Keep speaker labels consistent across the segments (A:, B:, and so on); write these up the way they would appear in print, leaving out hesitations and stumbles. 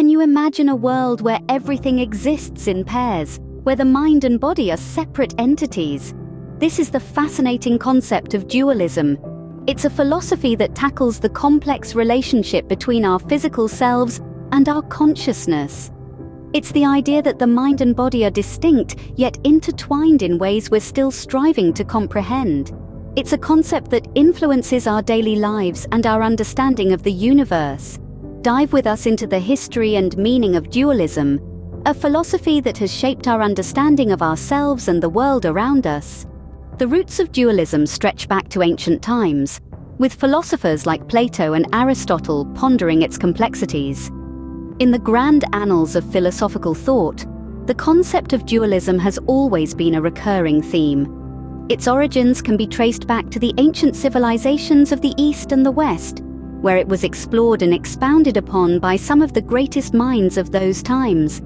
A: Can you imagine a world where everything exists in pairs, where the mind and body are separate entities? This is the fascinating concept of dualism. It's a philosophy that tackles the complex relationship between our physical selves and our consciousness. It's the idea that the mind and body are distinct, yet intertwined in ways we're still striving to comprehend. It's a concept that influences our daily lives and our understanding of the universe. Dive with us into the history and meaning of dualism, a philosophy that has shaped our understanding of ourselves and the world around us. The roots of dualism stretch back to ancient times, with philosophers like Plato and Aristotle pondering its complexities. In the grand annals of philosophical thought, the concept of dualism has always been a recurring theme. Its origins can be traced back to the ancient civilizations of the East and the West, where it was explored and expounded upon by some of the greatest minds of those times.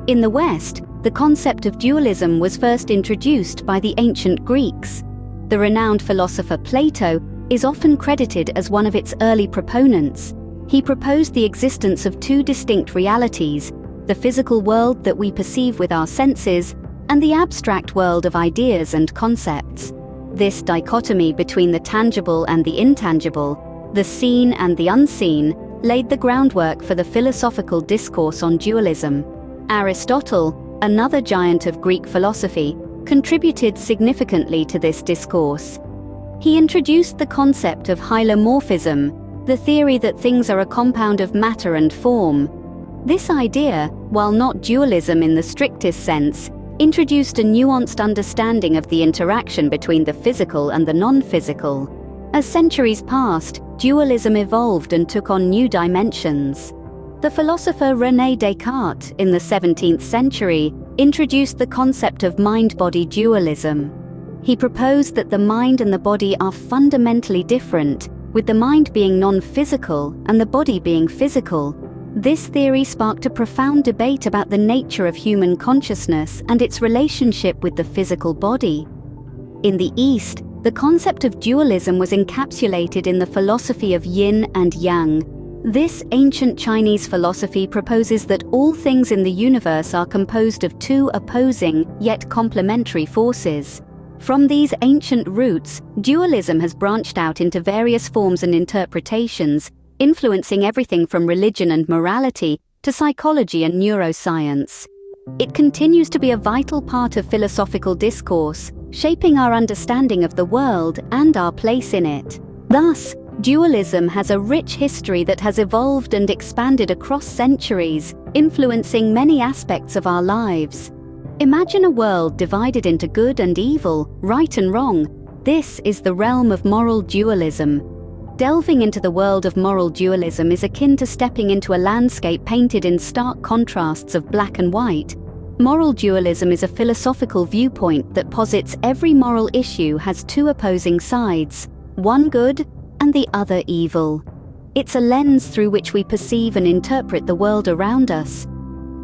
A: In the West, the concept of dualism was first introduced by the ancient Greeks. The renowned philosopher Plato is often credited as one of its early proponents. He proposed the existence of two distinct realities, the physical world that we perceive with our senses, and the abstract world of ideas and concepts. This dichotomy between the tangible and the intangible, the seen and the unseen, laid the groundwork for the philosophical discourse on dualism. Aristotle, another giant of Greek philosophy, contributed significantly to this discourse. He introduced the concept of hylomorphism, the theory that things are a compound of matter and form. This idea, while not dualism in the strictest sense, introduced a nuanced understanding of the interaction between the physical and the non-physical. As centuries passed, dualism evolved and took on new dimensions. The philosopher René Descartes, in the 17th century, introduced the concept of mind-body dualism. He proposed that the mind and the body are fundamentally different, with the mind being non-physical and the body being physical. This theory sparked a profound debate about the nature of human consciousness and its relationship with the physical body. In the East, the concept of dualism was encapsulated in the philosophy of yin and yang. This ancient Chinese philosophy proposes that all things in the universe are composed of two opposing, yet complementary forces. From these ancient roots, dualism has branched out into various forms and interpretations, influencing everything from religion and morality to psychology and neuroscience. It continues to be a vital part of philosophical discourse, shaping our understanding of the world and our place in it. Thus, dualism has a rich history that has evolved and expanded across centuries, influencing many aspects of our lives. Imagine a world divided into good and evil, right and wrong. This is the realm of moral dualism. Delving into the world of moral dualism is akin to stepping into a landscape painted in stark contrasts of black and white. Moral dualism is a philosophical viewpoint that posits every moral issue has two opposing sides, one good and the other evil. It's a lens through which we perceive and interpret the world around us.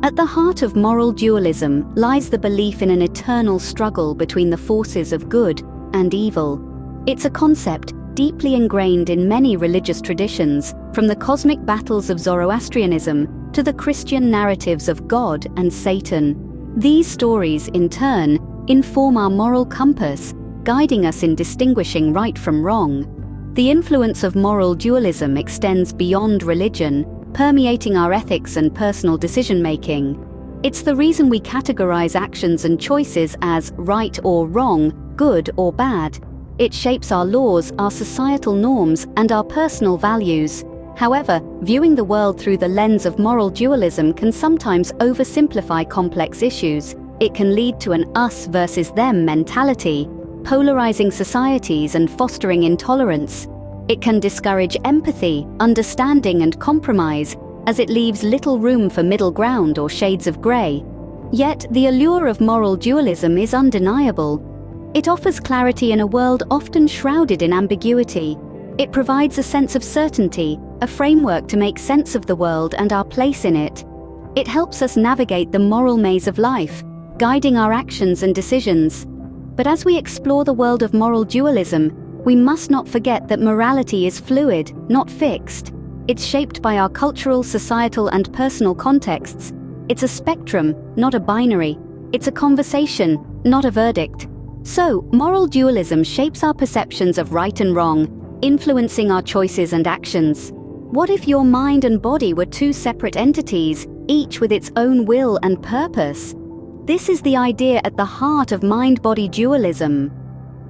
A: At the heart of moral dualism lies the belief in an eternal struggle between the forces of good and evil. It's a concept deeply ingrained in many religious traditions, from the cosmic battles of Zoroastrianism to the Christian narratives of God and Satan. These stories, in turn, inform our moral compass, guiding us in distinguishing right from wrong. The influence of moral dualism extends beyond religion, permeating our ethics and personal decision-making. It's the reason we categorize actions and choices as right or wrong, good or bad. It shapes our laws, our societal norms, and our personal values. However, viewing the world through the lens of moral dualism can sometimes oversimplify complex issues. It can lead to an us versus them mentality, polarizing societies and fostering intolerance. It can discourage empathy, understanding, and compromise, as it leaves little room for middle ground or shades of grey. Yet, the allure of moral dualism is undeniable. It offers clarity in a world often shrouded in ambiguity. It provides a sense of certainty, a framework to make sense of the world and our place in it. It helps us navigate the moral maze of life, guiding our actions and decisions. But as we explore the world of moral dualism, we must not forget that morality is fluid, not fixed. It's shaped by our cultural, societal, and personal contexts. It's a spectrum, not a binary. It's a conversation, not a verdict. So, moral dualism shapes our perceptions of right and wrong, influencing our choices and actions. What if your mind and body were two separate entities, each with its own will and purpose? This is the idea at the heart of mind-body dualism.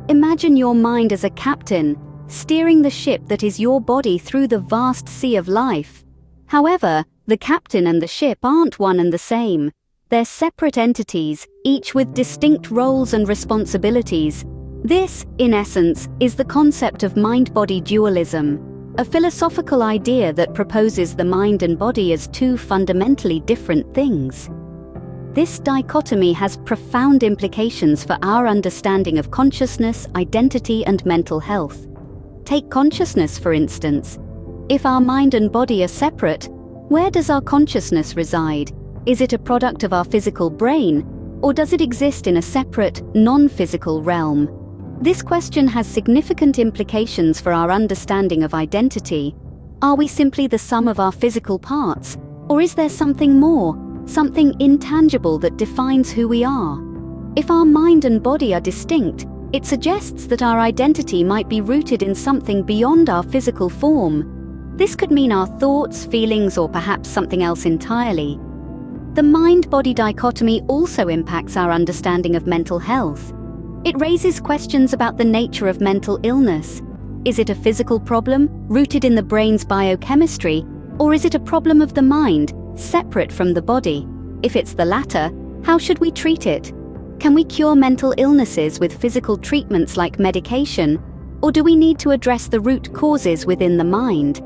A: Imagine your mind as a captain, steering the ship that is your body through the vast sea of life. However, the captain and the ship aren't one and the same. They're separate entities, each with distinct roles and responsibilities. This, in essence, is the concept of mind-body dualism, a philosophical idea that proposes the mind and body as two fundamentally different things. This dichotomy has profound implications for our understanding of consciousness, identity, and mental health. Take consciousness, for instance. If our mind and body are separate, where does our consciousness reside? Is it a product of our physical brain, or does it exist in a separate, non-physical realm? This question has significant implications for our understanding of identity. Are we simply the sum of our physical parts, or is there something more, something intangible that defines who we are? If our mind and body are distinct, it suggests that our identity might be rooted in something beyond our physical form. This could mean our thoughts, feelings, or perhaps something else entirely. The mind-body dichotomy also impacts our understanding of mental health. It raises questions about the nature of mental illness. Is it a physical problem, rooted in the brain's biochemistry, or is it a problem of the mind, separate from the body? If it's the latter, how should we treat it? Can we cure mental illnesses with physical treatments like medication, or do we need to address the root causes within the mind?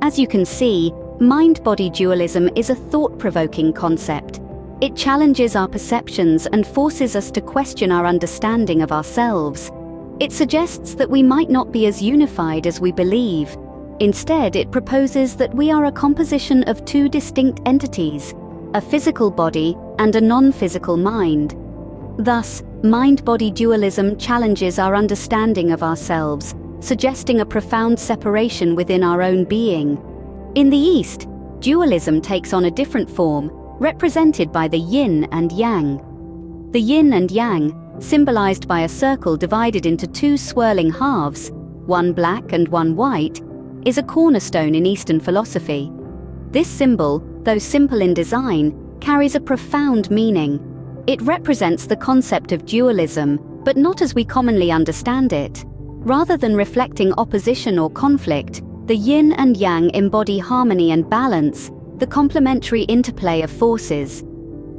A: As you can see, mind-body dualism is a thought-provoking concept. It challenges our perceptions and forces us to question our understanding of ourselves. It suggests that we might not be as unified as we believe. Instead, it proposes that we are a composition of two distinct entities, a physical body and a non-physical mind. Thus, mind-body dualism challenges our understanding of ourselves, suggesting a profound separation within our own being. In the East, dualism takes on a different form, represented by the yin and yang. The yin and yang, symbolized by a circle divided into two swirling halves, one black and one white, is a cornerstone in Eastern philosophy. This symbol, though simple in design, carries a profound meaning. It represents the concept of dualism, but not as we commonly understand it. Rather than reflecting opposition or conflict, the yin and yang embody harmony and balance, the complementary interplay of forces.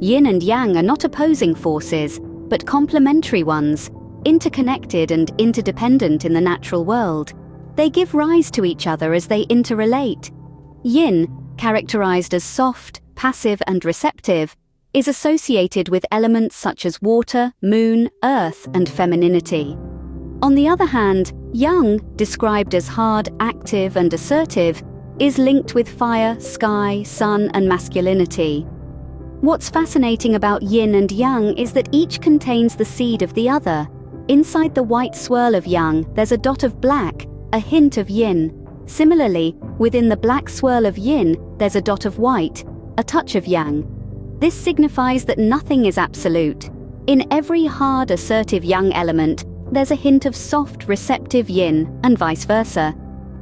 A: Yin and yang are not opposing forces, but complementary ones, interconnected and interdependent in the natural world. They give rise to each other as they interrelate. Yin, characterized as soft, passive, and receptive, is associated with elements such as water, moon, earth, and femininity. On the other hand, yang, described as hard, active, and assertive, is linked with fire, sky, sun, and masculinity. What's fascinating about yin and yang is that each contains the seed of the other. Inside the white swirl of yang, there's a dot of black, a hint of yin. Similarly, within the black swirl of yin, there's a dot of white, a touch of yang. This signifies that nothing is absolute. In every hard, assertive yang element, there's a hint of soft, receptive yin, and vice versa.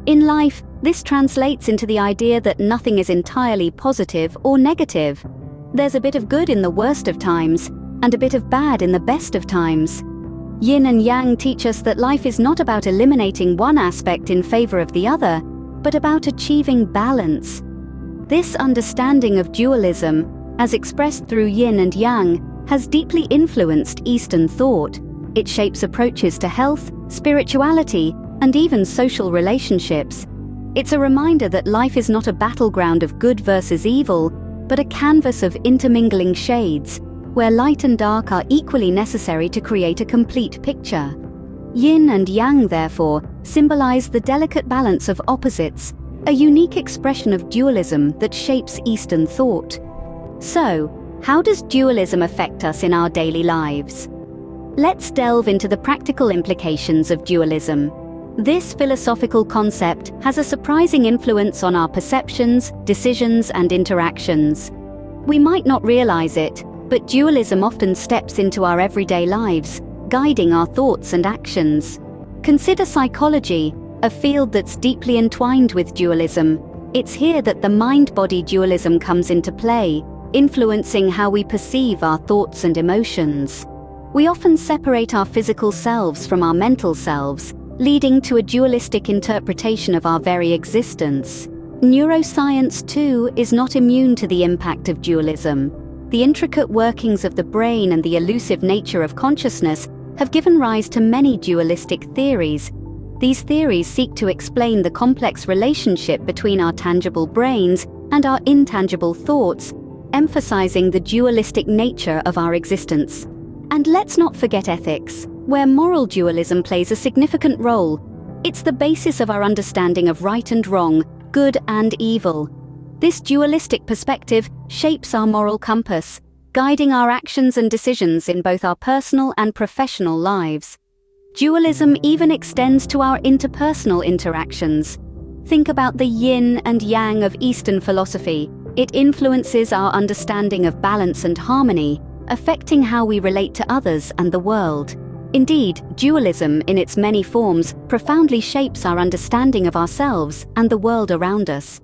A: In life, this translates into the idea that nothing is entirely positive or negative. There's a bit of good in the worst of times, and a bit of bad in the best of times. Yin and yang teach us that life is not about eliminating one aspect in favor of the other, but about achieving balance. This understanding of dualism, as expressed through yin and yang, has deeply influenced Eastern thought. It shapes approaches to health, spirituality, and even social relationships. It's a reminder that life is not a battleground of good versus evil, but a canvas of intermingling shades, where light and dark are equally necessary to create a complete picture. Yin and yang, therefore, symbolize the delicate balance of opposites, a unique expression of dualism that shapes Eastern thought. So, how does dualism affect us in our daily lives? Let's delve into the practical implications of dualism. This philosophical concept has a surprising influence on our perceptions, decisions, and interactions. We might not realize it, but dualism often steps into our everyday lives, guiding our thoughts and actions. Consider psychology, a field that's deeply entwined with dualism. It's here that the mind-body dualism comes into play, influencing how we perceive our thoughts and emotions. We often separate our physical selves from our mental selves, leading to a dualistic interpretation of our very existence. Neuroscience, too, is not immune to the impact of dualism. The intricate workings of the brain and the elusive nature of consciousness have given rise to many dualistic theories. These theories seek to explain the complex relationship between our tangible brains and our intangible thoughts, emphasizing the dualistic nature of our existence. And let's not forget ethics, where moral dualism plays a significant role. It's the basis of our understanding of right and wrong, good and evil. This dualistic perspective shapes our moral compass, guiding our actions and decisions in both our personal and professional lives. Dualism even extends to our interpersonal interactions. Think about the yin and yang of Eastern philosophy. It influences our understanding of balance and harmony, affecting how we relate to others and the world. Indeed, dualism in its many forms profoundly shapes our understanding of ourselves and the world around us.